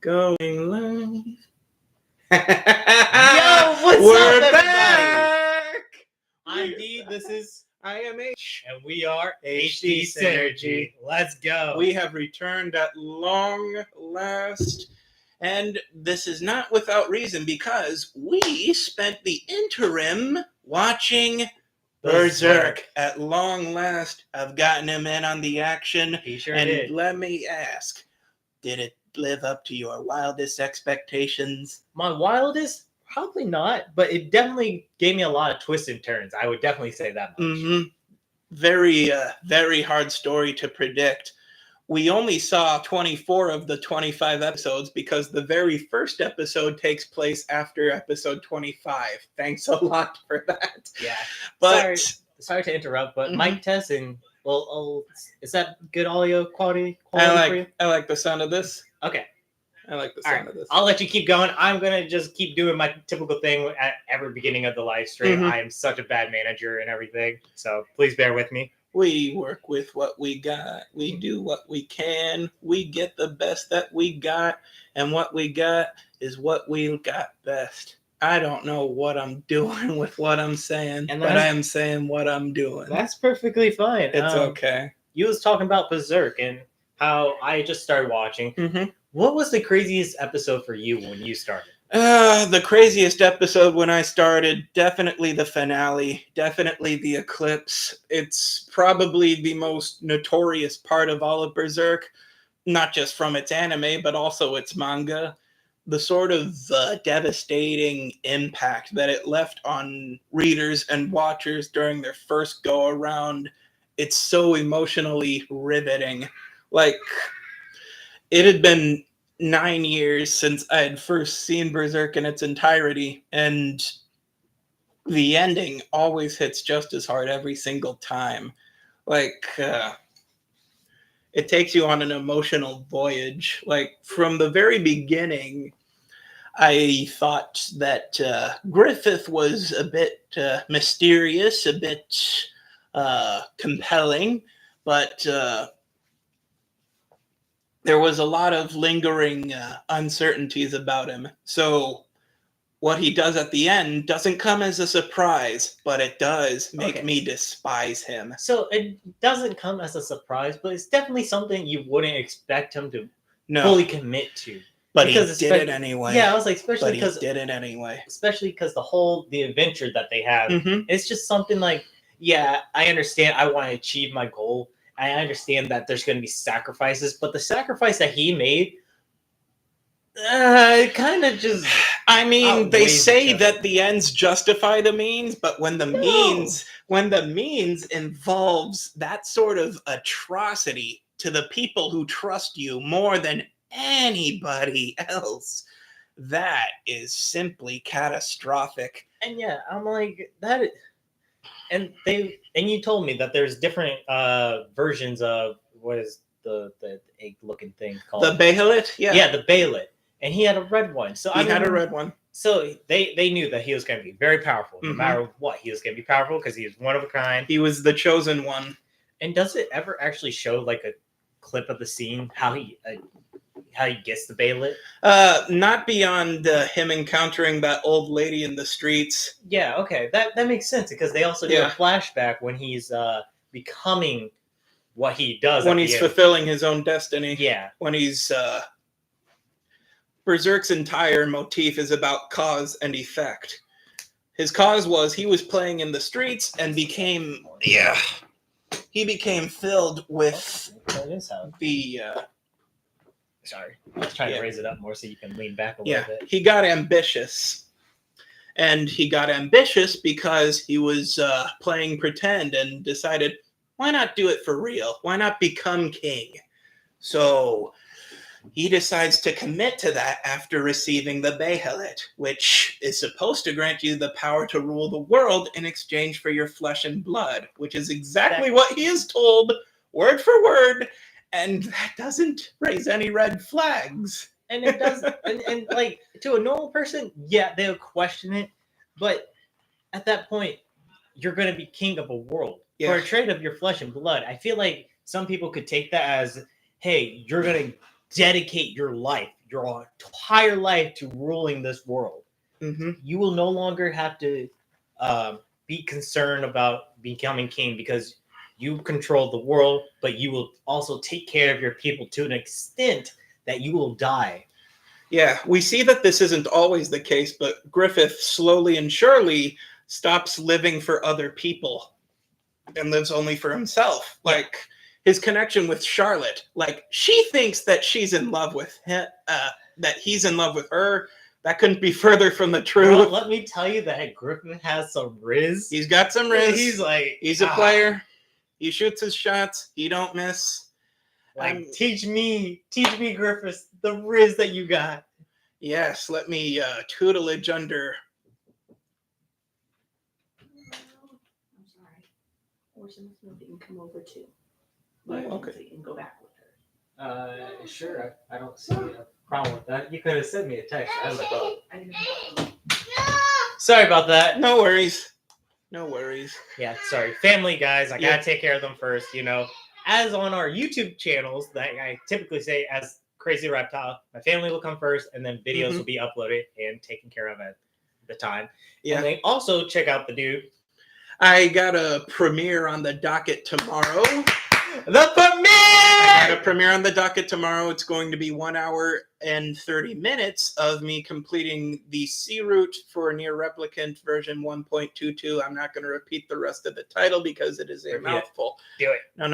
Going live. Yo, what's We're up, everybody? back! I'm D, this is, I am H. and we are HD HD Synergy. Synergy. Let's go. We have returned at long last. And this is not without reason because we spent the interim watching Berserk. At long last, I've gotten him in on the action. He sure And did. let me ask, did it live up to your wildest expectations? My wildest? Probably not, but it definitely gave me a lot of twists and turns. I would definitely say that much. Mm-hmm. Very hard story to predict. We only saw 24 of the 25 episodes because the very first episode takes place after episode 25. Thanks a lot for that. Yeah. But Sorry to interrupt, but Mhm. mic test and is that good audio quality for you? I like the sound of this. Okay. I like the All sound right. of this. I'll let you keep going. I'm gonna just keep doing my typical thing at every beginning of the live stream. Mhm. I am such a bad manager and everything, so please bear with me. We work with what we got. We do what we can. We get the best that we got. And what we got is what we got best. I don't know what I'm doing with what I'm saying, And but that's- I am saying what I'm doing. That's perfectly fine. It's okay. You was talking about Berserk and how I just started watching. Mm-hmm. What was the craziest episode for you when you started? The craziest episode when I started, definitely the finale, definitely the eclipse. It's probably the most notorious part of all of Berserk, not just from its anime, but also its manga. The sort of devastating impact that it left on readers and watchers during their first go around. It's so emotionally riveting. Like, it had been 9 years since I had first seen Berserk in its entirety, and the ending always hits just as hard every single time. Like, it takes you on an emotional voyage. Like, from the very beginning, I thought that Griffith was a bit mysterious, a bit compelling, but there was a lot of lingering uncertainties about him. So what he does at the end doesn't come as a surprise, but it does make me despise him. So it doesn't come as a surprise, but it's definitely something you wouldn't expect him to fully commit to. But Because he did it anyway. Yeah, I was like, especially But he because did it anyway. especially because the adventure that they have, Mhm. it's just something like, yeah, I understand. I want to achieve my goal. I understand that there's going to be sacrifices, but the sacrifice that he made, kind of just. I mean, they outweighs say each other. that the ends justify the means, but when the means involves that sort of atrocity to the people who trust you more than anybody else, that is simply catastrophic. And yeah, I'm like that. And you told me that there's different versions of what is the egg-looking thing called? The Bahelit? Yeah, the Bahelit. And he had a red one. So he had a red one. So they knew that he was going to be very powerful. No Mhm. matter what, he was going to be powerful because he was one of a kind. He was the chosen one. And does it ever actually show like a clip of the scene how he gets the Bahelit? Not beyond him encountering that old lady in the streets. Yeah, okay, that makes sense because they also do a flashback when he's becoming what he does when he's fulfilling his own destiny. Yeah, when he's Berserk's entire motif is about cause and effect. His cause was he was playing in the streets and became filled with the sorry, I was trying to raise it up more so you can lean back a little bit. He got ambitious. And he got ambitious because he was playing pretend and decided, why not do it for real? Why not become king? So he decides to commit to that after receiving the Bahelit, which is supposed to grant you the power to rule the world in exchange for your flesh and blood, which is exactly what he is told, word for word, and that doesn't raise any red flags. And it does, and like to a normal person, yeah, they'll question it, but at that point, you're going to be king of a world for a trade of your flesh and blood. I feel like some people could take that as, hey, you're going to dedicate your life, your entire life to ruling this world. Mm-hmm. You will no longer have to be concerned about becoming king because you control the world, but you will also take care of your people to an extent that you will die. Yeah, we see that this isn't always the case, but Griffith slowly and surely stops living for other people and lives only for himself. Yeah. Like his connection with Charlotte, like she thinks that she's in love with him, that he's in love with her. That couldn't be further from the truth. Bro, let me tell you that Griffin has some riz. He's got some riz. He's like, he's a player. He shoots his shots. He don't miss. Like, teach me, Griffiths, the riz that you got. Yes, let me tutelage under. I'm sorry. Orson can come over too. Okay. So you can go back with her. Sure. I don't see a problem with that. You could have sent me a text. I was like, oh. I didn't know. Sorry about that. No worries. No worries. Yeah, sorry. Family, guys. I Yeah. gotta take care of them first, you know. As on our YouTube channels, that I typically say as Crazy Reptile, my family will come first, and then videos will be uploaded and taken care of at the time. Yeah. And then also check out the dude. I got a premiere on the docket tomorrow. The premiere! I got a premiere on the docket tomorrow. It's going to be 1 hour and 30 minutes of me completing the C route for Near Replicant version 1.22. I'm not going to repeat the rest of the title because it is a mouthful. Do it. No.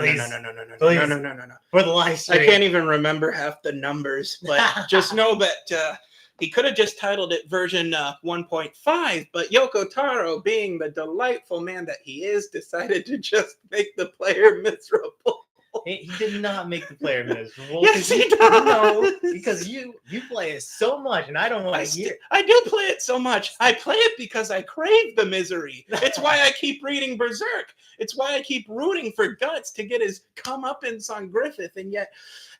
Please. No. For the live stream. I can't even remember half the numbers, but just know that he could have just titled it version 1.5, but Yoko Taro, being the delightful man that he is, decided to just make the player miserable. He did not make the player miserable. Yes, he does. No, because you play it so much, and I don't want to hear. I do play it so much. I play it because I crave the misery. It's why I keep reading Berserk. It's why I keep rooting for Guts to get his comeuppance on Griffith, and yet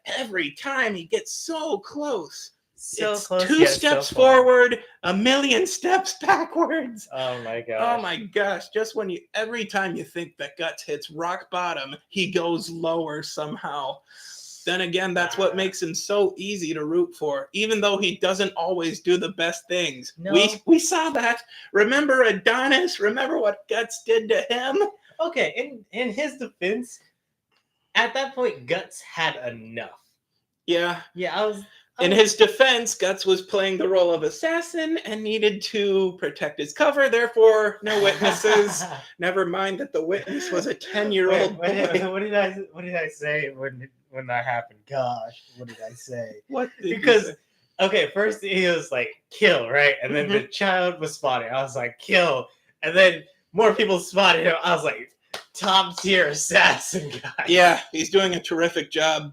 every time he gets so close. So it's close, two yet steps so far. forward, a million steps backwards. Oh my gosh. Oh my gosh. Just when every time you think that Guts hits rock bottom, he goes lower somehow. Then again, that's what makes him so easy to root for, even though he doesn't always do the best things. No. We saw that. Remember Adonis? Remember what Guts did to him? Okay, in his defense, at that point, Guts had enough. Yeah. Yeah, In his defense, Guts was playing the role of assassin and needed to protect his cover. Therefore, no witnesses. Never mind that the witness was a 10-year-old boy. What did I say when that happened? Gosh, what did I say? What? Because okay, first he was like kill, right, and then the child was spotted. I was like kill, and then more people spotted him. I was like top tier assassin guy. Yeah, he's doing a terrific job.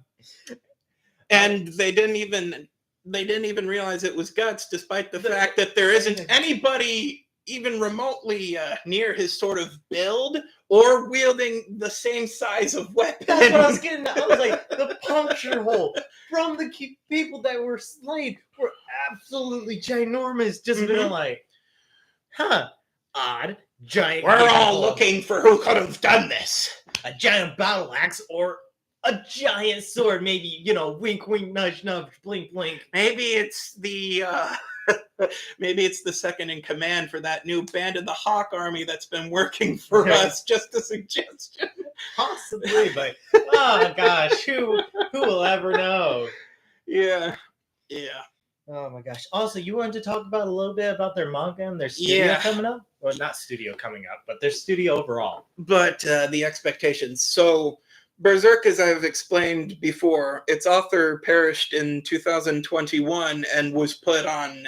And they didn't even realize it was Guts, despite the fact that there isn't anybody even remotely near his sort of build or wielding the same size of weapon. That's what I was getting at. I was like, the puncture hole from the people that were slain were absolutely ginormous. Just being like, odd, giant. We're all looking for who could have done this. A giant battle axe or a giant sword, maybe, wink, wink, nudge, nudge, blink, blink. Maybe it's the second in command for that new Band of the Hawk army that's been working for us. Just a suggestion. Possibly, but oh gosh, who will ever know? Yeah. Oh my gosh. Also, you wanted to talk about a little bit about their manga and their studio coming up? Well, not studio coming up, but their studio overall. But the expectations. So Berserk, as I've explained before, its author perished in 2021 and was put on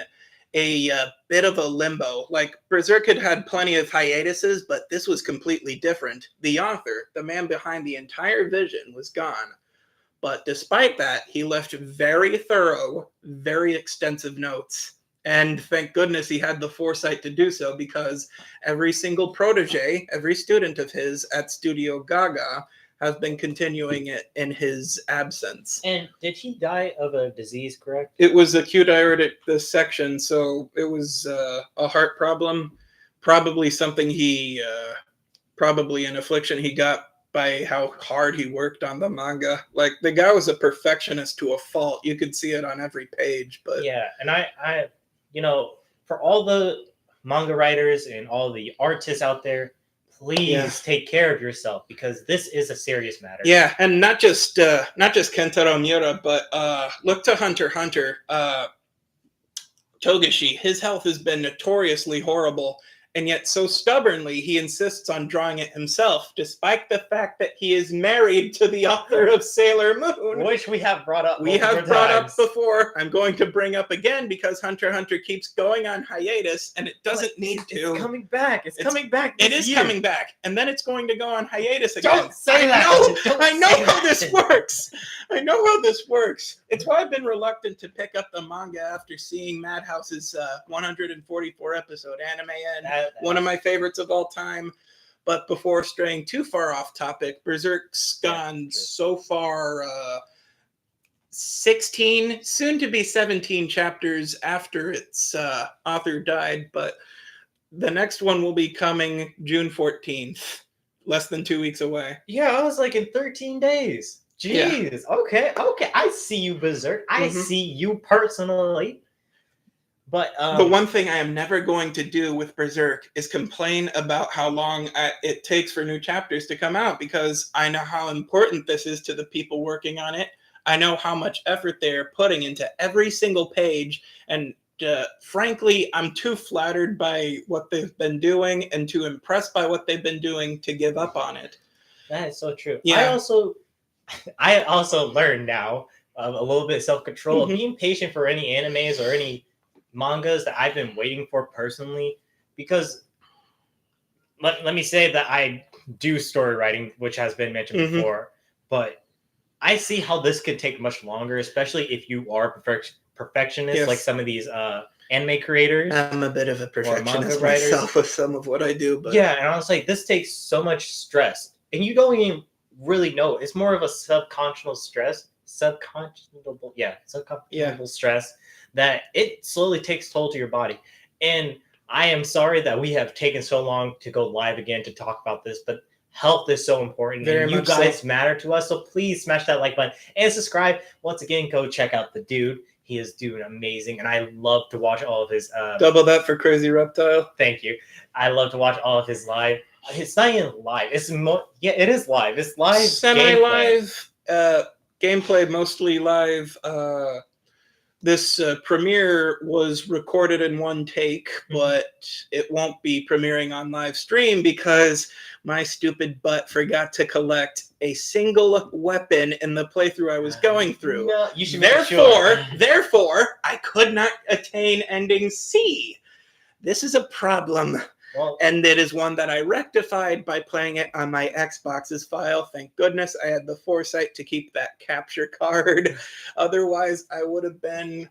a bit of a limbo. Like, Berserk had plenty of hiatuses, but this was completely different. The author, the man behind the entire vision, was gone. But despite that, he left very thorough, very extensive notes. And thank goodness he had the foresight to do so, because every single protege, every student of his at Studio Gaga has been continuing it in his absence. And did he die of a disease, correct? It was acute aortic dissection, so it was a heart problem, probably something probably an affliction he got by how hard he worked on the manga. Like, the guy was a perfectionist to a fault. You could see it on every page. But yeah, and I, for all the manga writers and all the artists out there, please take care of yourself because this is a serious matter. Yeah, and not just Kentaro Miura, but look to Hunter x Hunter. Togashi, his health has been notoriously horrible, and yet so stubbornly he insists on drawing it himself, despite the fact that he is married to the author of Sailor Moon. Which we have brought up. We have brought up before. I'm going to bring up again because Hunter x Hunter keeps going on hiatus, and it doesn't need to. It's coming back. It's coming back. It is coming back, and then it's going to go on hiatus again. Don't say that. I know how this works. I know how this works. It's why I've been reluctant to pick up the manga after seeing Madhouse's 144 episode anime end. One of my favorites of all time. But before straying too far off topic, Berserk's gone so far 16, soon to be 17 chapters after its author died. But the next one will be coming June 14th, less than 2 weeks away. Yeah, I was like in 13 days. Jeez. Yeah. Okay. I see you, Berserk. I see you personally. But the one thing I am never going to do with Berserk is complain about how long it takes for new chapters to come out, because I know how important this is to the people working on it. I know how much effort they are putting into every single page, and frankly, I'm too flattered by what they've been doing and too impressed by what they've been doing to give up on it. That is so true. Yeah. I also learned now a little bit of self-control of being patient for any animes or any mangas that I've been waiting for personally, because let me say that I do story writing, which has been mentioned before, but I see how this could take much longer, especially if you are a perfectionist, like some of these anime creators. I'm a bit of a perfectionist myself with some of what I do, but yeah, and I was like, this takes so much stress, and you don't even really know. It's more of a subconscious stress, subconscionable stress that it slowly takes toll to your body. And I am sorry that we have taken so long to go live again to talk about this, but health is so important. And you guys matter to us. So please smash that like button and subscribe. Once again, go check out the dude. He is doing amazing. And I love to watch all of his... double that for Crazy Reptile. Thank you. I love to watch all of his live. It's not even live. It is live. It's live. Semi-live gameplay, mostly live. This premiere was recorded in one take, but it won't be premiering on live stream because my stupid butt forgot to collect a single weapon in the playthrough I was going through. No, you should Therefore, I could not attain ending C. This is a problem. Well, and it is one that I rectified by playing it on my Xbox's file. Thank goodness I had the foresight to keep that capture card. Otherwise, I would have been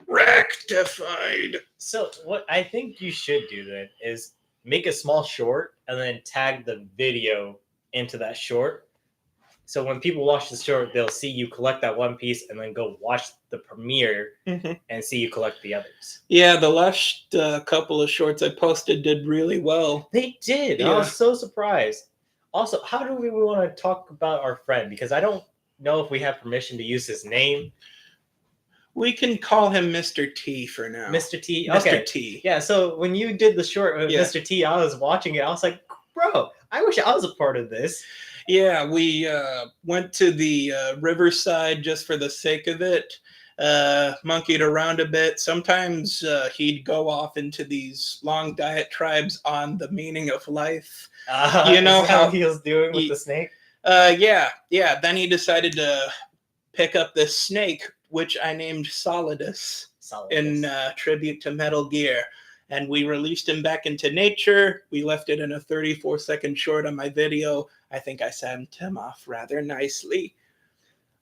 rectified. So what I think you should do then is make a small short and then tag the video into that short. So when people watch the short, they'll see you collect that one piece and then go watch the premiere and see you collect the others. Yeah, the last couple of shorts I posted did really well. They did. Yeah. I was so surprised. Also, how do we want to talk about our friend? Because I don't know if we have permission to use his name. We can call him Mr. T for now. Mr. T? Okay. Mr. T. Yeah, so when you did the short with Mr. T, I was watching it. I was like, bro, I wish I was a part of this. Yeah, we went to the riverside just for the sake of it, monkeyed around a bit. Sometimes he'd go off into these long diatribes on the meaning of life. You know how he was doing with the snake? Yeah. Then he decided to pick up this snake, which I named Solidus. In tribute to Metal Gear. And we released him back into nature. We left it in a 34-second short on my video. I think I sent him off rather nicely.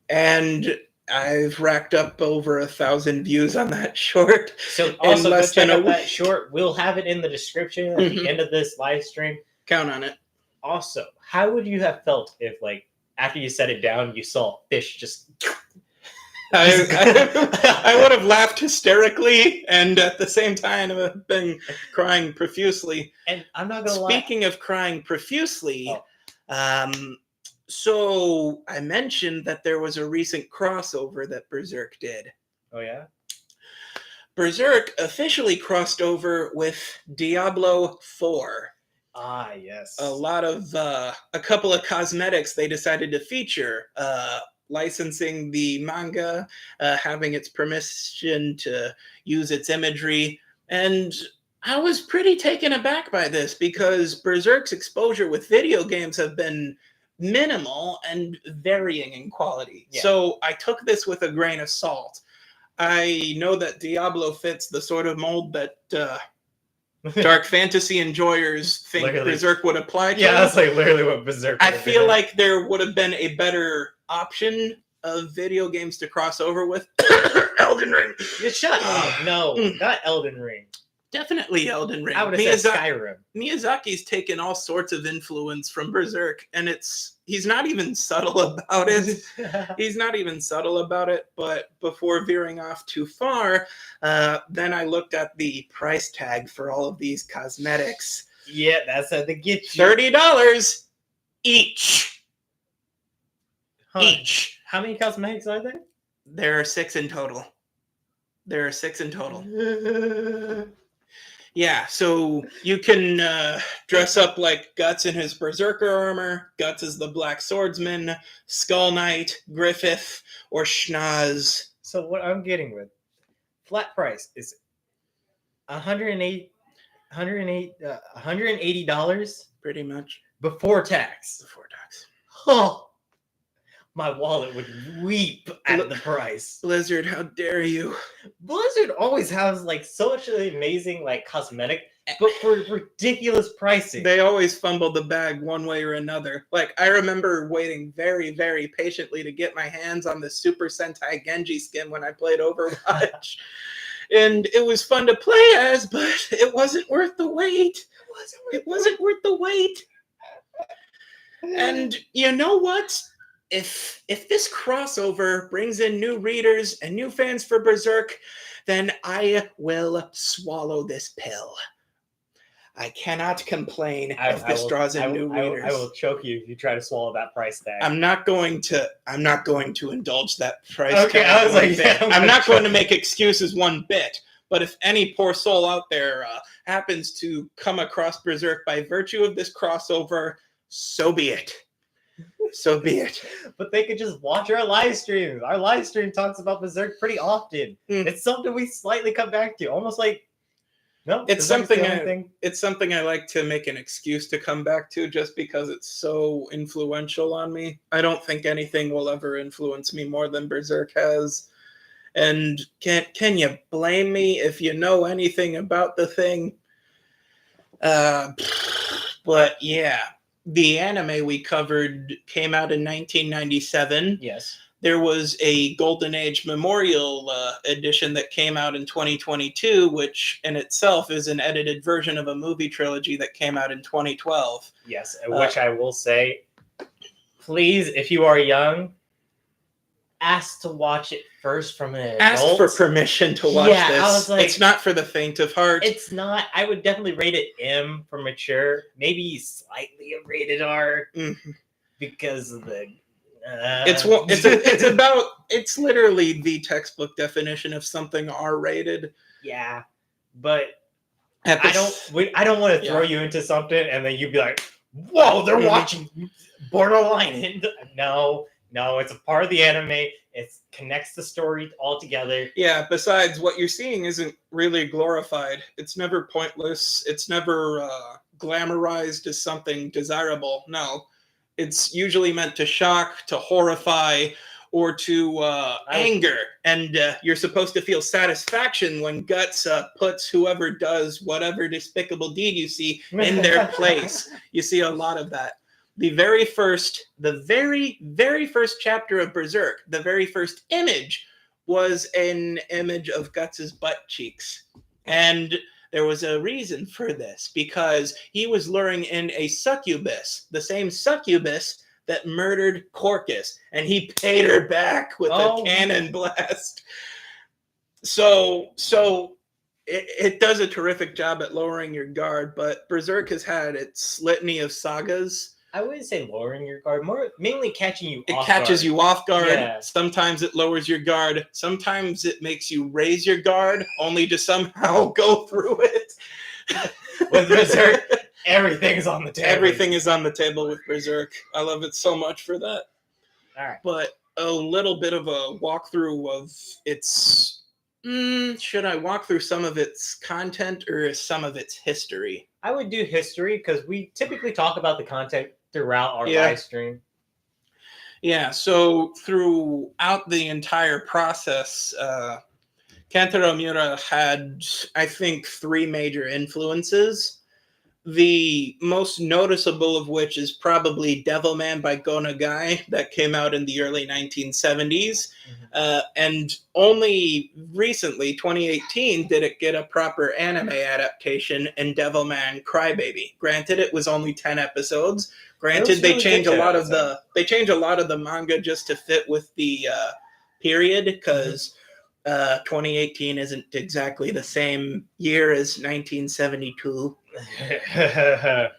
And I've racked up over 1,000 views on that short. So also go check out that short. We'll have it in the description at the end of this live stream. Count on it. Also, how would you have felt if, like, after you set it down, you saw a fish just... I would have laughed hysterically and at the same time have been crying profusely. And I'm not going to lie. Speaking of crying profusely, So I mentioned that there was a recent crossover that Berserk did. Oh yeah. Berserk officially crossed over with Diablo 4. Ah yes. A couple of cosmetics they decided to feature. Licensing the manga, having its permission to use its imagery. And I was pretty taken aback by this because Berserk's exposure with video games have been minimal and varying in quality. Yeah. So I took this with a grain of salt. I know that Diablo fits the sort of mold that dark fantasy enjoyers think Literally. Berserk would apply to. Yeah, that's like literally what Berserk. I would feel be. like there would have been a better option of video games to cross over with. Elden Ring. You shut up. No, not Elden Ring. Definitely Elden Ring. I would have said Skyrim. Miyazaki's taken all sorts of influence from Berserk, and he's not even subtle about it. He's not even subtle about it, but before veering off too far, then I looked at the price tag for all of these cosmetics. Yeah, that's how they get you. $30 each. Huh. Each. How many cosmetics are there? There are 6 in total. Yeah, so you can dress up like Guts in his Berserker armor. Guts is the Black Swordsman, Skull Knight, Griffith, or Schnoz. So what I'm getting with flat price is $180 Pretty much. before tax. Before tax. Oh, my wallet would weep at the price. Blizzard, how dare you? Blizzard always has like so much amazing like cosmetic, but for ridiculous pricing. They always fumble the bag one way or another. Like, I remember waiting very, very patiently to get my hands on the Super Sentai Genji skin when I played Overwatch. And it was fun to play as, but it wasn't worth the wait. It wasn't worth the wait. And you know what? If this crossover brings in new readers and new fans for Berserk, then I will swallow this pill. I cannot complain if this draws in new readers. I will choke you if you try to swallow that price tag. I'm not going to indulge that price Okay, tag. I was like, yeah, I'm not going to make excuses one bit. But if any poor soul out there happens to come across Berserk by virtue of this crossover, so be it. So be it. But they could just watch our live streams. Our live stream talks about Berserk pretty often. It's something we slightly come back to, almost like it's something I like to make an excuse to come back to just because it's so influential on me. I don't think anything will ever influence me more than Berserk has. And can you blame me if you know anything about the thing? But yeah. The anime we covered came out in 1997. Yes. There was a Golden Age Memorial edition that came out in 2022, which in itself is an edited version of a movie trilogy that came out in 2012. Yes, which I will say, please, if you are young, ask to watch it first from an adult. Ask for permission to watch this. I was like, it's not for the faint of heart. It's not. I would definitely rate it M for mature, maybe slightly a rated R because of the. It's literally the textbook definition of something R-rated. Yeah, but I don't want to throw you into something and then you'd be like, "Whoa, they're watching borderline." No, it's a part of the anime. It connects the story all together. Yeah, besides, what you're seeing isn't really glorified. It's never pointless. It's never glamorized as something desirable. No. It's usually meant to shock, to horrify, or to anger. And you're supposed to feel satisfaction when Guts puts whoever does whatever despicable deed you see in their place. You see a lot of that. The very first chapter of Berserk, the very first image was an image of Guts's butt cheeks. And there was a reason for this, because he was luring in a succubus, the same succubus that murdered Corcus, and he paid her back with a cannon blast. So it does a terrific job at lowering your guard, but Berserk has had its litany of sagas I wouldn't say lowering your guard, more mainly catching you It off catches guard. you off guard. Yeah. Sometimes it lowers your guard. Sometimes it makes you raise your guard, only to somehow go through it. With Berserk, everything's on the table. Everything is on the table with Berserk. I love it so much for that. All right. But a little bit of a walkthrough of its... should I walk through some of its content or some of its history? I would do history because we typically talk about the content throughout our Yeah. live stream. Yeah, so throughout the entire process, Kentaro Miura had, I think, 3 major influences. The most noticeable of which is probably Devilman by Go Nagai that came out in the early 1970s. And only recently, 2018, did it get a proper anime adaptation in Devilman Crybaby. Granted, it was only 10 episodes. Granted, they really change a good lot episode. of the manga just to fit with the period, because 2018 isn't exactly the same year as 1972. A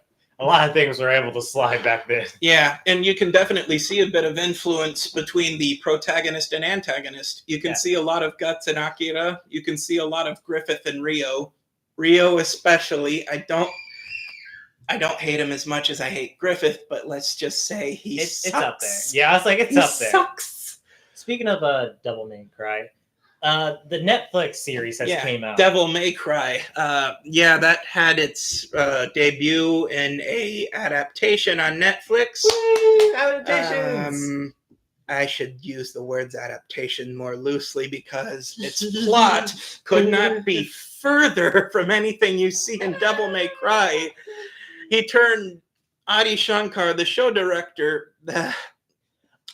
lot of things were able to slide back then. Yeah, and you can definitely see a bit of influence between the protagonist and antagonist. You can see a lot of Guts and Akira. You can see a lot of Griffith and Rio. Rio especially. I don't hate him as much as I hate Griffith, but let's just say It's up there. Yeah, I was like, it's up there. Sucks. Speaking of Devil May Cry, the Netflix series has came out. Devil May Cry. That had its debut in a adaptation on Netflix. Woo, adaptations! I should use the words adaptation more loosely because its plot could not be further from anything you see in Devil May Cry. He turned Adi Shankar, the show director.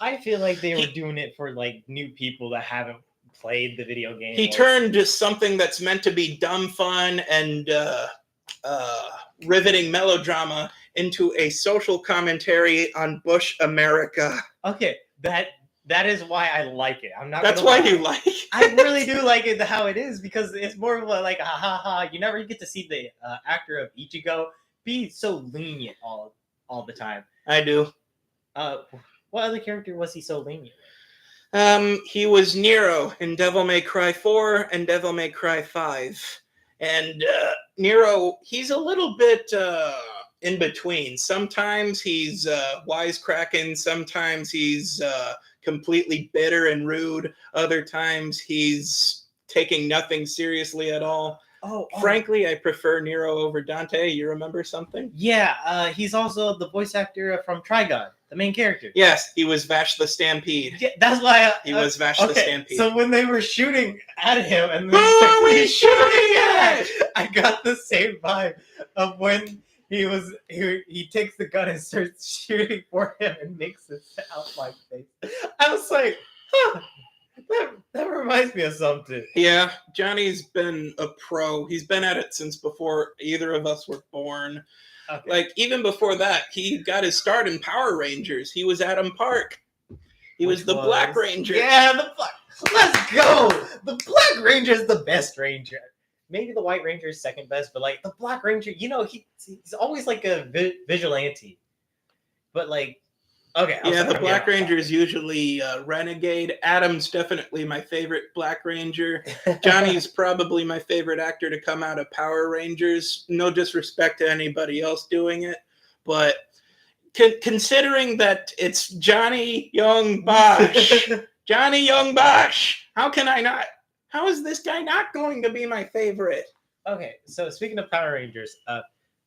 I feel like they were doing it for like new people that haven't played the video game. He turned just something that's meant to be dumb fun and riveting melodrama into a social commentary on Bush America. Okay, that is why I like it. I'm not. That's gonna why lie. you like it. I really do like it how it is, because it's more of a like ha ha ha. You never get to see the actor of Ichigo be so lenient all the time. I do. What other character was he so lenient? He was Nero in Devil May Cry 4 and Devil May Cry 5. And Nero, he's a little bit in between. Sometimes he's wisecracking. Sometimes he's completely bitter and rude. Other times he's taking nothing seriously at all. Frankly, I prefer Nero over Dante. You remember something? Yeah, he's also the voice actor from Trigon, the main character. Yes, he was Vash the Stampede. Yeah, that's why He was Vash the Stampede. So when they were shooting at him, and Who are we shooting at? I got the same vibe of when he takes the gun and starts shooting for him and makes it sound like face. I was like, huh, that reminds me of something. Yeah, Johnny's been a pro. He's been at it since before either of us were born. Okay. Like, even before that, he got his start in Power Rangers. He was Adam Park. He was the Black Ranger. Yeah, let's go! The Black Ranger is the best Ranger. Maybe the White Ranger is second best, but like the Black Ranger, he's always like a vigilante. But like, okay. The Black Ranger is usually Renegade. Adam's definitely my favorite Black Ranger. Johnny's probably my favorite actor to come out of Power Rangers. No disrespect to anybody else doing it, but considering that it's Johnny Young Bosch, how is this guy not going to be my favorite? Okay, so speaking of Power Rangers,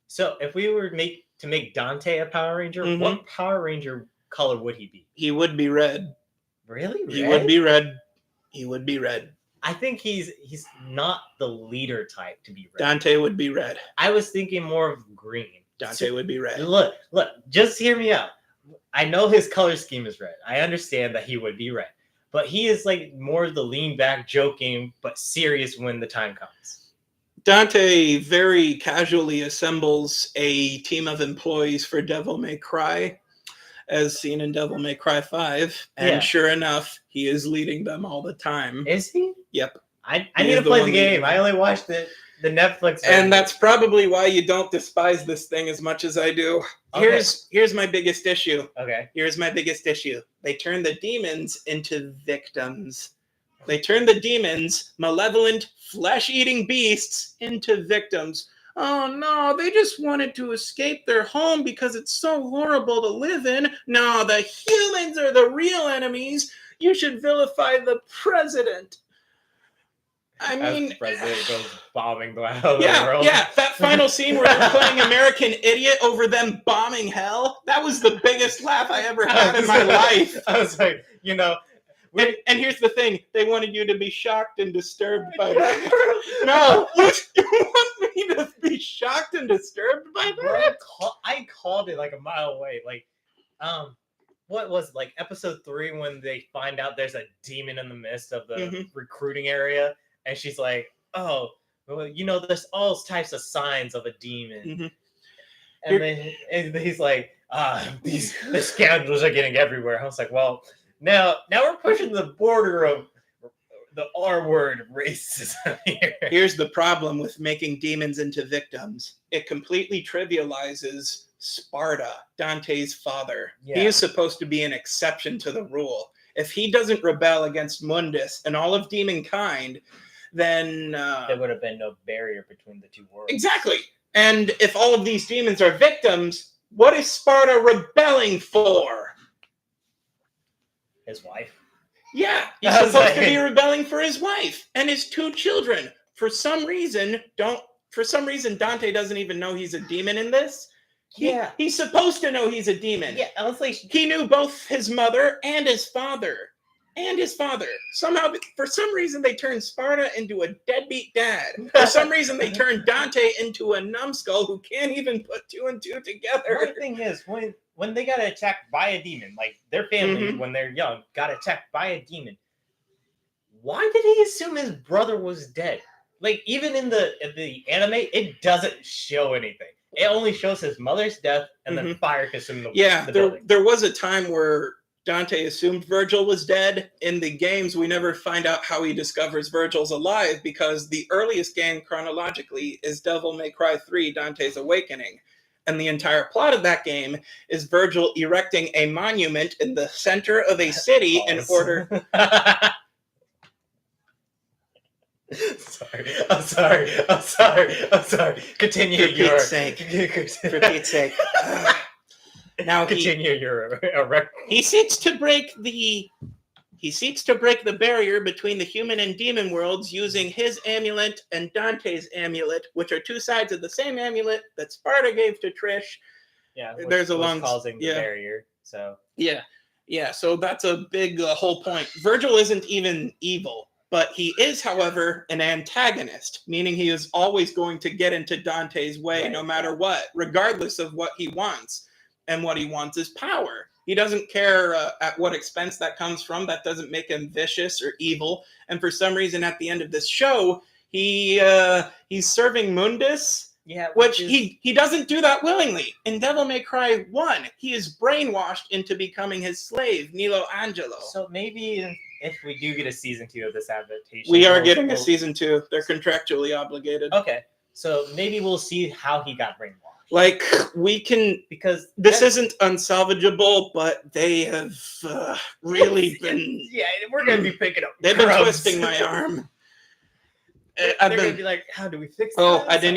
so if we were to make Dante a Power Ranger, what Power Ranger color would he be? He would be red. Really? Red? He would be red. He would be red. I think he's not the leader type to be red. Dante would be red. I was thinking more of green. Dante would be red. Look, just hear me out. I know his color scheme is red. I understand that he would be red. But he is like more the lean back, joking, but serious when the time comes. Dante very casually assembles a team of employees for Devil May Cry, as seen in Devil May Cry 5. And sure enough, he is leading them all the time. Is he? Yep. I need to play the game. I only watched the Netflix version. And that's probably why you don't despise this thing as much as I do. Okay. Here's my biggest issue. Okay. Here's my biggest issue. They turn the demons into victims. They turn the demons, malevolent, flesh-eating beasts, into victims. Oh no, they just wanted to escape their home because it's so horrible to live in. No, the humans are the real enemies. You should vilify the president. I mean, As the president goes bombing the world. yeah, that final scene where they're playing American Idiot over them bombing hell, that was the biggest laugh I ever had in my life. I was like, you know, and here's the thing, they wanted you to be shocked and disturbed by that. No, you want me to be shocked and disturbed by that? I called it like a mile away. Like, what was it, like episode 3 when they find out there's a demon in the midst of the recruiting area, and she's like, "Oh, well, you know, there's all types of signs of a demon," and he's like, the scoundrels are getting everywhere." I was like, "Well, now we're pushing the border of the R word racism here." Here's the problem with making demons into victims. It completely trivializes Sparta, Dante's father. Yeah. He is supposed to be an exception to the rule. If he doesn't rebel against Mundus and all of demonkind, then... there would have been no barrier between the two worlds. Exactly. And if all of these demons are victims, what is Sparta rebelling for? His wife. Yeah, he's supposed to be rebelling for his wife and his 2 children. For some reason, Dante doesn't even know he's a demon in this. He's supposed to know he's a demon. Yeah, honestly, he knew both his mother and his father. Somehow, for some reason, they turned Sparta into a deadbeat dad. For some reason, they turned Dante into a numbskull who can't even put 2 and 2 together. One thing is, when they got attacked by a demon, like their family when they're young got attacked by a demon, why did he assume his brother was dead? Like, even in the anime, it doesn't show anything. It only shows his mother's death and then fire consumed the building. There was a time where Dante assumed Virgil was dead. In the games, we never find out how he discovers Virgil's alive, because the earliest game chronologically is Devil May Cry 3, Dante's Awakening. And the entire plot of that game is Virgil erecting a monument in the center of a city in order... I'm sorry. Continue For Pete's sake. Now continue your he seeks to break the barrier between the human and demon worlds using his amulet and Dante's amulet, which are 2 sides of the same amulet that Sparta gave to Trish. Yeah, there's a long causing the barrier. So yeah. So that's a big whole point. Virgil isn't even evil. But he is, however, an antagonist, meaning he is always going to get into Dante's way no matter what, regardless of what he wants. And what he wants is power. He doesn't care at what expense that comes from. That doesn't make him vicious or evil. And for some reason, at the end of this show, he's serving Mundus. Yeah, which he doesn't do that willingly. In Devil May Cry 1, he is brainwashed into becoming his slave, Nilo Angelo. So maybe if we do get a season 2 of this adaptation... We are getting a season 2. They're contractually obligated. Okay, so maybe we'll see how he got brainwashed. Like, we can... Because this isn't unsalvageable, but they have really been... Yeah, we're going to be picking up They've been twisting my arm. They're going to be like, how do we fix this? Oh, I didn't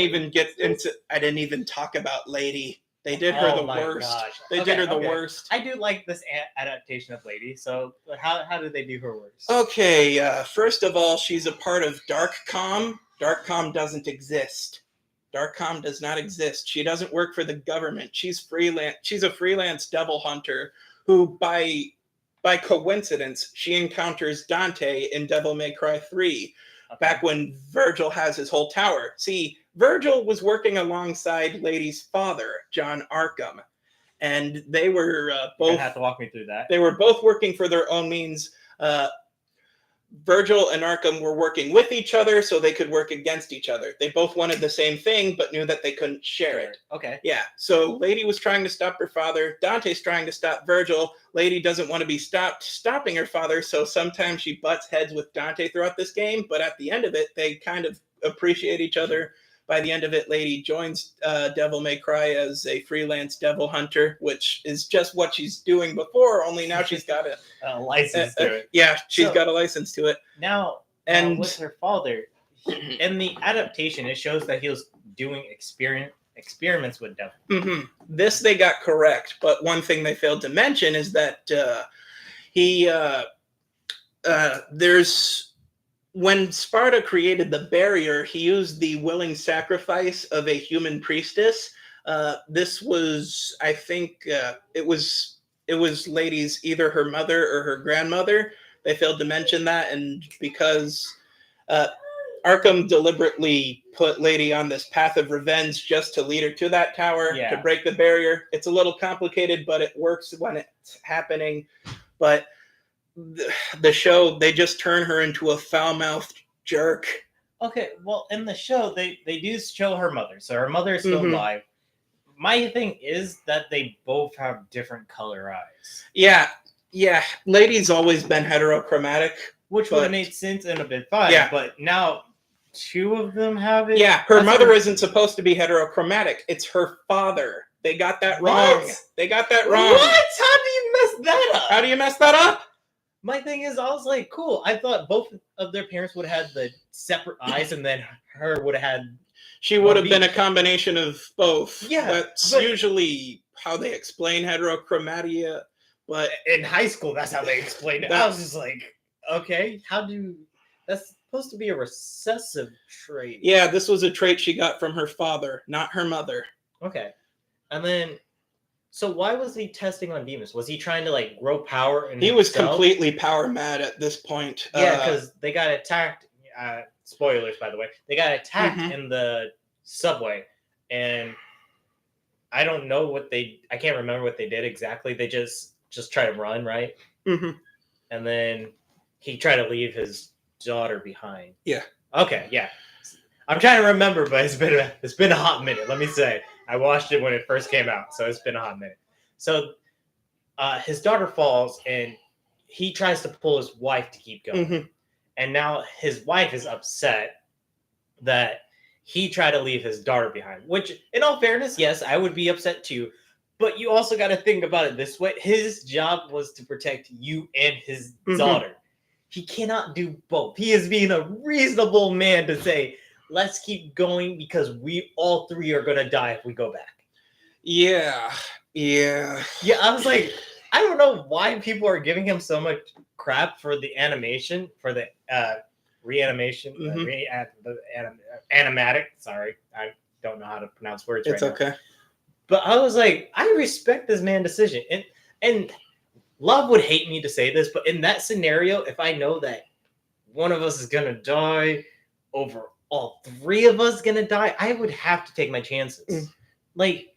even talk about Lady. They did her the worst. Gosh. They did her the worst. I do like this adaptation of Lady. So how did they do her worst? Okay, first of all, she's a part of Darkcom. Darkcom doesn't exist. Darkcom does not exist. She doesn't work for the government. She's freelance. She's a freelance devil hunter who, by coincidence, she encounters Dante in Devil May Cry 3. Back when Virgil has his whole tower. See, Virgil was working alongside Lady's father, John Arkham, and they were both... You're gonna have to walk me through that. They were both working for their own means. Virgil and Arkham were working with each other so they could work against each other. They both wanted the same thing, but knew that they couldn't share it. Okay. Yeah, so Lady was trying to stop her father. Dante's trying to stop Virgil. Lady doesn't want to be stopping her father, so sometimes she butts heads with Dante throughout this game, but at the end of it, they kind of appreciate each other. by the end of it, Lady joins Devil May Cry as a freelance devil hunter, which is just what she's doing before, only now she's got A license to it. Yeah, she's So- got a license to it. Now, And with her father, in the adaptation, it shows that he was doing experiments with devil. This they got correct, but one thing they failed to mention is that there's when Sparta created the barrier, he used the willing sacrifice of a human priestess. This was, I think, it was Lady's either her mother or her grandmother. They failed to mention that, and because Arkham deliberately put Lady on this path of revenge just to lead her to that tower, to break the barrier. It's a little complicated, but it works when it's happening. But the show, they just turn her into a foul-mouthed jerk. Okay, well, in the show, they do show her mother, so her mother is still alive. My thing is that they both have different color eyes. Yeah. Lady's always been heterochromatic. Which would have made sense and have been fine, but now two of them have it? Yeah, her mother isn't supposed to be heterochromatic. It's her father. They got that wrong. What? They got that wrong. What? How do you mess that up? How do you mess that up? My thing is, I was like, cool. I thought both of their parents would have had the separate eyes, and then her would have had... She would have been a combination of both. Yeah. That's usually how they explain heterochromatia. But in high school, that's how they explained it. I was just like, okay, that's supposed to be a recessive trait. Yeah, this was a trait she got from her father, not her mother. Okay. And then, so why was he testing on demons? Was he trying to like grow power in He was himself? completely power mad at this point. Yeah, because they got attacked. Spoilers, by the way. They got attacked in the subway, and I don't know I can't remember what they did exactly. They just try to run, right? And then he tried to leave his daughter behind. Yeah. Okay, yeah. I'm trying to remember, but it's been a hot minute. Let me say, I watched it when it first came out, so it's been a hot minute. So, his daughter falls, and he tries to pull his wife to keep going, and now his wife is upset that he tried to leave his daughter behind. Which, in all fairness, yes, I would be upset too. But you also got to think about it this way: his job was to protect you and his daughter. He cannot do both. He is being a reasonable man to say, let's keep going because we all three are going to die if we go back. Yeah, I was like, I don't know why people are giving him so much crap for the animation, for the reanimation, animatic. Sorry, I don't know how to pronounce words right now. It's okay. But I was like, I respect this man's decision. And Love would hate me to say this, but in that scenario, if I know that one of us is going to die over all three of us going to die, I would have to take my chances. Like,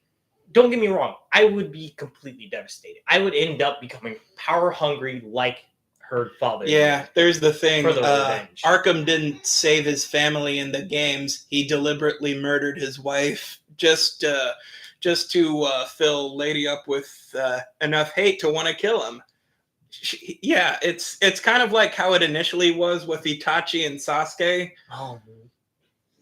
don't get me wrong. I would be completely devastated. I would end up becoming power hungry like her father. Yeah, there's the thing. For the revenge. Arkham didn't save his family in the games. He deliberately murdered his wife just to fill Lady up with enough hate to want to kill him. It's kind of like how it initially was with Itachi and Sasuke. Oh,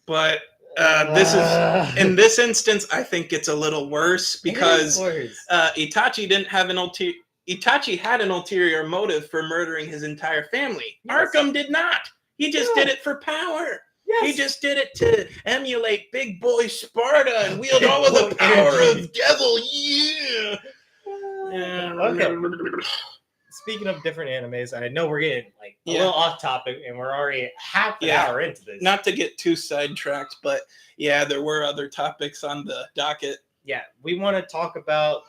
but this is in this instance, I think it's a little worse because Itachi didn't have Itachi had an ulterior motive for murdering his entire family. Yes. Arkham did not. He just did it for power. Yes. He just did it to emulate big boy Sparta and wield all of the power of devil. Okay. Speaking of different animes, I know we're getting like a little off topic, and we're already half an hour into this. Not to get too sidetracked, but there were other topics on the docket. Yeah, we want to talk about.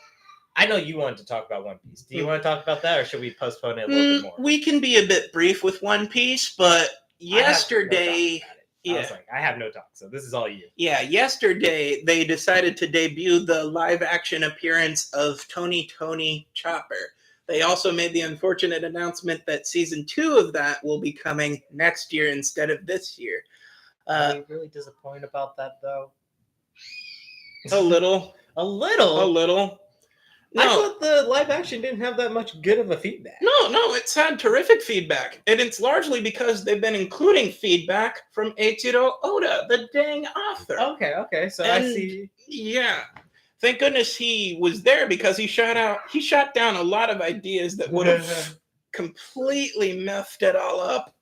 I know you wanted to talk about One Piece. Do you want to talk about that, or should we postpone it a little bit more? We can be a bit brief with One Piece, but yesterday. I was like, I have no talk, so this is all you. Yeah, yesterday they decided to debut the live-action appearance of Tony Chopper. They also made the unfortunate announcement that season 2 of that will be coming next year instead of this year. Are you really disappointed about that, though? A little. A little? A little. I No, thought the live action didn't have that much good of a feedback. no, it's had terrific feedback. And it's largely because they've been including feedback from Eiichiro Oda, the dang author. Okay. So I And- see. Yeah. Thank goodness he was there because he shot down a lot of ideas that would have completely messed it all up.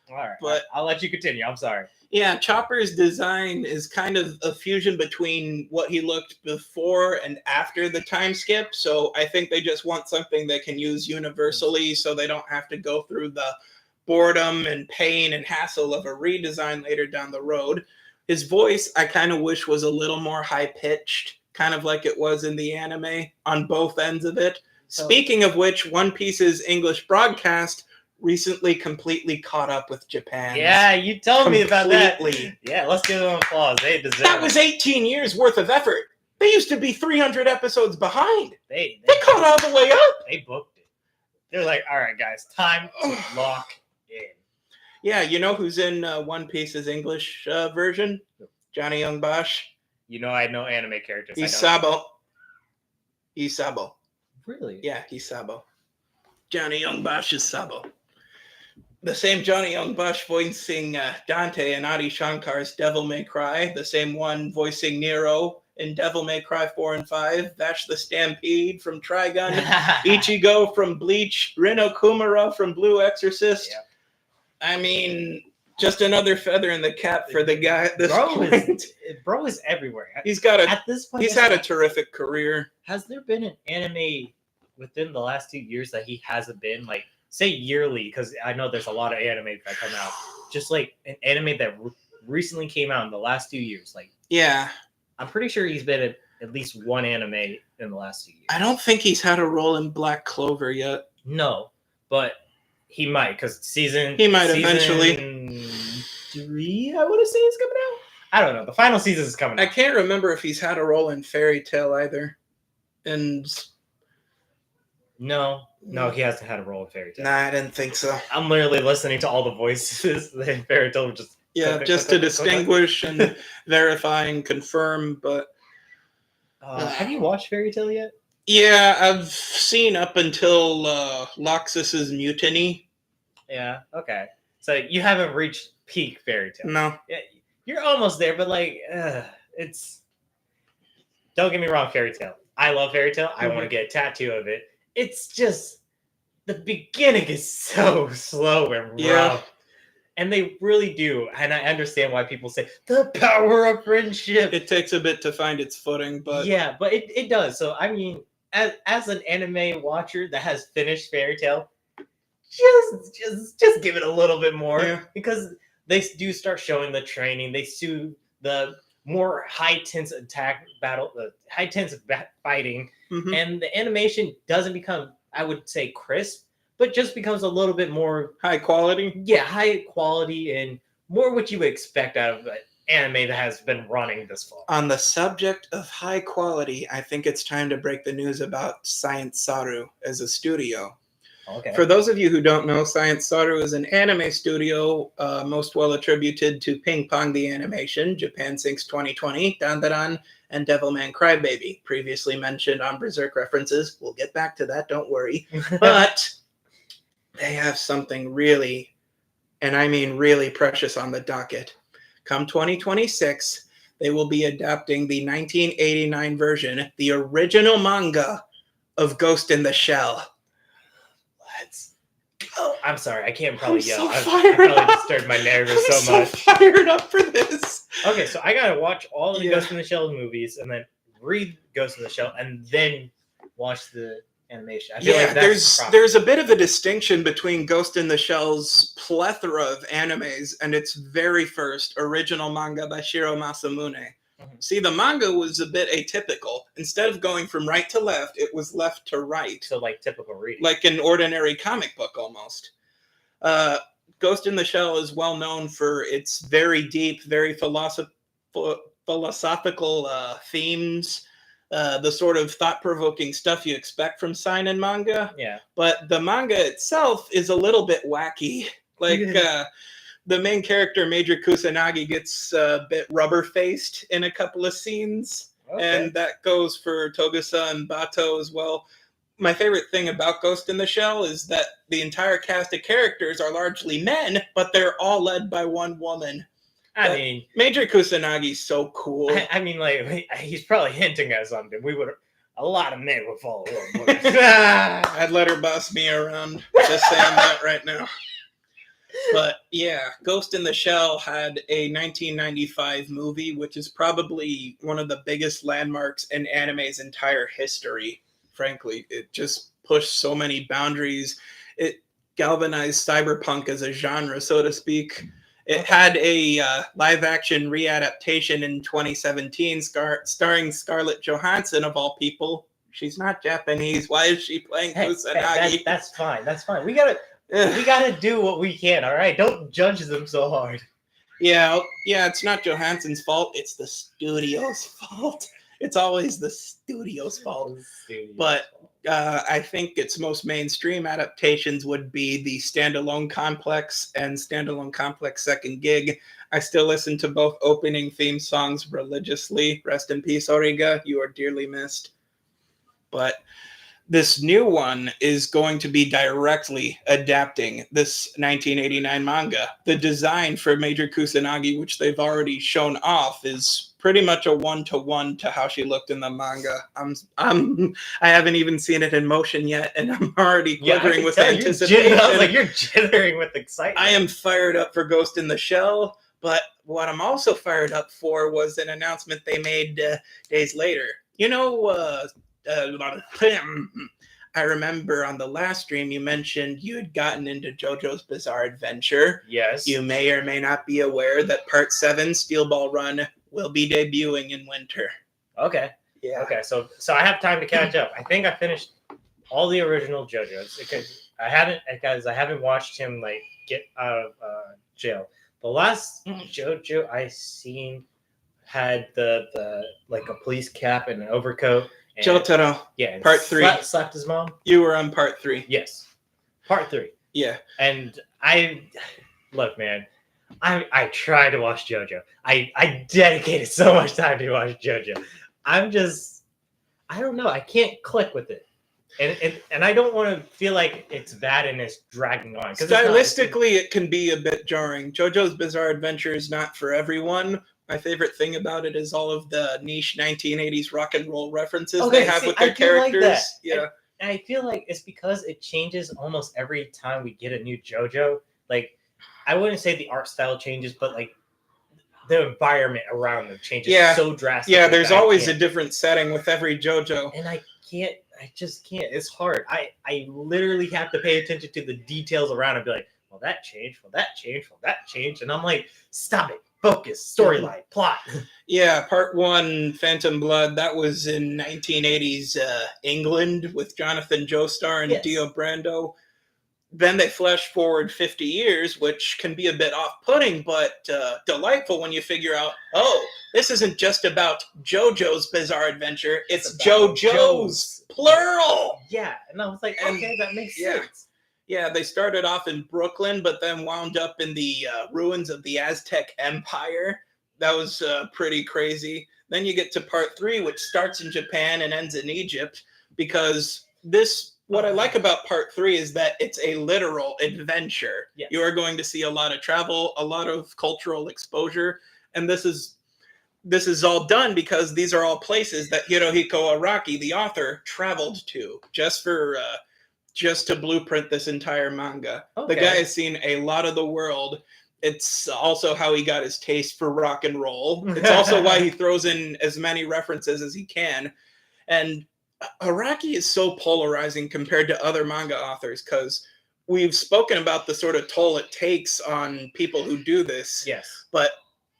All right, But- I'll let you continue. I'm sorry. Yeah, Chopper's design is kind of a fusion between what he looked before and after the time skip. So I think they just want something they can use universally so they don't have to go through the boredom and pain and hassle of a redesign later down the road. His voice, I kind of wish was a little more high-pitched, kind of like it was in the anime on both ends of it. Speaking of which, One Piece's English broadcast recently completely caught up with Japan. Yeah, you told me about that. Completely. Yeah, let's give them applause. They deserve That it. was 18 years worth of effort. They used to be 300 episodes behind. They They caught all the way up. They booked it. They're like, all right, guys, time to lock in. Yeah, you know who's in One Piece's English version? Johnny Young Bosch. You know, I know anime characters. I don't. Isabo. Isabo. Really? Yeah, Isabo. Johnny Young Bosch is Sabo. The same Johnny Young Bosch voicing Dante in Adi Shankar's Devil May Cry. The same one voicing Nero in Devil May Cry 4 and 5. Vash the Stampede from Trigun. Ichigo from Bleach. Rino Kumara from Blue Exorcist. Yep. I mean, just another feather in the cap for the guy at this point. Bro is everywhere. He's got a. At this point, He's had a terrific career. Has there been an anime within the last 2 years that he hasn't been, like, say yearly, because I know there's a lot of anime that come out, just like an anime that recently came out in the last 2 years? Like, Yeah. I'm pretty sure he's been in at least one anime in the last 2 years. I don't think he's had a role in Black Clover yet. No, but he might, because He might eventually. 3, I want to say, is coming out. I don't know. The final season is coming I out. can't remember if he's had a role in Fairy Tale either. And No, he hasn't had a role in Fairy Tail. nah, I didn't think so. I'm literally listening to all the voices that Fairy Tail just. Yeah, just to distinguish and verify and confirm. But Have you watched Fairy Tail yet? yeah, I've seen up until Loxus's mutiny. Yeah. Okay. So you haven't reached peak Fairy Tail. No. Yeah, you're almost there, but like, it's. Don't get me wrong, Fairy Tail. I love Fairy Tail. I want to get a tattoo of it. It's just the beginning is so slow and rough. Yeah. And they really do. And I understand why people say the power of friendship. It takes a bit to find its footing, but Yeah, but it does. So I mean, as an anime watcher that has finished Fairy Tail, just give it a little bit more. Yeah. Because they do start showing the training. They do the more high tense attack battle, the high tense fighting, mhm. and the animation doesn't become, I would say, crisp, but just becomes a little bit more, High quality. high quality and more what you would expect out of an anime that has been running this far. On the subject of high quality, I think it's time to break the news about Science Saru as a studio. Okay. For those of you who don't know, Science Saru is an anime studio most well attributed to Ping Pong the Animation, Japan Sinks 2020, Dandadan, and Devilman Crybaby, previously mentioned on Berserk references. We'll get back to that, don't worry. But they have something really, and I mean really precious on the docket. Come 2026, they will be adapting the 1989 version, the original manga of Ghost in the Shell. Let's go. I'm sorry, I can't probably I'm yell. so I fired probably up. disturbed my narrator I'm so much. fired up for this. Okay, so I gotta watch all of the Yeah. Ghost in the Shell movies and then read Ghost in the Shell and then watch the animation. I feel Yeah, like that's the problem. there's a bit of a distinction between Ghost in the Shell's plethora of animes and its very first original manga by Shiro Masamune. Mhm. See, the manga was a bit atypical. Instead of going from right to left, it was left to right, So like typical reading. like an ordinary comic book almost. Ghost in the Shell is well known for its very deep, very philosophical themes, the sort of thought-provoking stuff you expect from seinen manga. Yeah. But the manga itself is a little bit wacky. Like the main character, Major Kusanagi, gets a bit rubber-faced in a couple of scenes. and that goes for Togusa and Bato as well. My favorite thing about Ghost in the Shell is that the entire cast of characters are largely men, but they're all led by one woman. I mean, Major Kusanagi's so cool. I mean, like, he's probably hinting at something. A lot of men would follow him. I'd let her boss me around. Just saying that right now. But yeah, Ghost in the Shell had a 1995 movie, which is probably one of the biggest landmarks in anime's entire history. Frankly, it just pushed so many boundaries. It galvanized cyberpunk as a genre, so to speak. It had a live-action readaptation in 2017 starring Scarlett Johansson, of all people. She's not Japanese. Why is she playing Kusanagi? That's fine. That's fine. We gotta do what we can, all right? Don't judge them so hard. Yeah, it's not Johansson's fault. It's the studio's fault. It's always the studio's fault. But I think its most mainstream adaptations would be the Standalone Complex and Standalone Complex Second Gig. I still listen to both opening theme songs religiously. Rest in peace, Origa. You are dearly missed. But this new one is going to be directly adapting this 1989 manga. The design for Major Kusanagi, which they've already shown off, is pretty much a one-to-one to how she looked in the manga. I haven't even seen it in motion yet, and I'm already quivering with anticipation. I was like, you're jittering with excitement. I am fired up for Ghost in the Shell, but what I'm also fired up for was an announcement they made days later. You know, I remember on the last stream you mentioned you had gotten into JoJo's Bizarre Adventure. Yes. You may or may not be aware that Part 7 Steel Ball Run will be debuting in winter. Okay. Yeah. Okay, so I have time to catch up. I think I finished all the original JoJo's because I haven't watched him like get out of jail. The last JoJo I seen had the like a police cap and an overcoat. And, Jotaro. Yeah. Part 3. Slapped his mom. You were on Part 3. Yes. Part 3. Yeah. And look, man, I tried to watch JoJo. I dedicated so much time to watch JoJo. I don't know. I can't click with it. And I don't want to feel like it's bad and it's dragging on. Stylistically, it can be a bit jarring. JoJo's Bizarre Adventure is not for everyone. My favorite thing about it is all of the niche 1980s rock and roll references they have with their characters. Like that. Yeah. And I feel like it's because it changes almost every time we get a new JoJo. Like, I wouldn't say the art style changes, but like the environment around them changes so drastically. Yeah, there's always a different setting with every JoJo. And I just can't. It's hard. I literally have to pay attention to the details around and be like, well, that changed, that changed. And I'm like, stop it. Focus, storyline, plot. Yeah, Part 1, Phantom Blood, that was in 1980s England with Jonathan Joestar and Dio Brando. Then they flash forward 50 years, which can be a bit off-putting, but delightful when you figure out, oh, this isn't just about JoJo's Bizarre Adventure, it's JoJo's, plural! Yeah, and I was like, okay, that makes sense. Yeah, they started off in Brooklyn, but then wound up in the ruins of the Aztec Empire. That was pretty crazy. Then you get to Part 3, which starts in Japan and ends in Egypt, because what I like about Part 3 is that it's a literal adventure. Yes. You are going to see a lot of travel, a lot of cultural exposure, and this is all done because these are all places that Hirohiko Araki, the author, traveled to just to blueprint this entire manga. Okay. The guy has seen a lot of the world. It's also how he got his taste for rock and roll. It's also why he throws in as many references as he can. And Araki is so polarizing compared to other manga authors because we've spoken about the sort of toll it takes on people who do this. Yes. But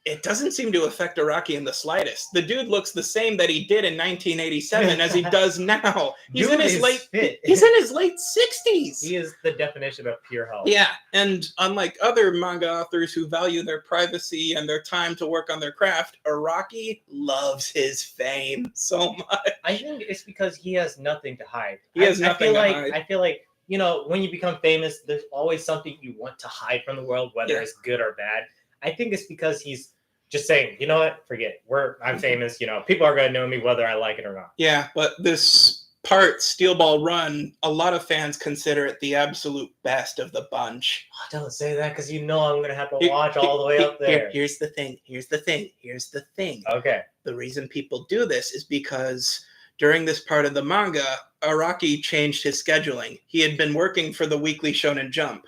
it doesn't seem to affect Araki in the slightest. The dude looks the same that he did in 1987 as he does now. He's in his late 60s. He is the definition of pure health. Yeah, and unlike other manga authors who value their privacy and their time to work on their craft, Araki loves his fame so much. I think it's because he has nothing to hide. He has nothing to hide. I feel like, when you become famous, there's always something you want to hide from the world, whether it's good or bad. I think it's because he's just saying, you know what? Forget it. I'm famous. You know, people are gonna know me whether I like it or not. Yeah, but this part, Steel Ball Run, a lot of fans consider it the absolute best of the bunch. Oh, don't say that because you know I'm gonna have to Here- watch all the way up there. Here's the thing. Okay. The reason people do this is because during this part of the manga, Araki changed his scheduling. He had been working for the Weekly Shonen Jump.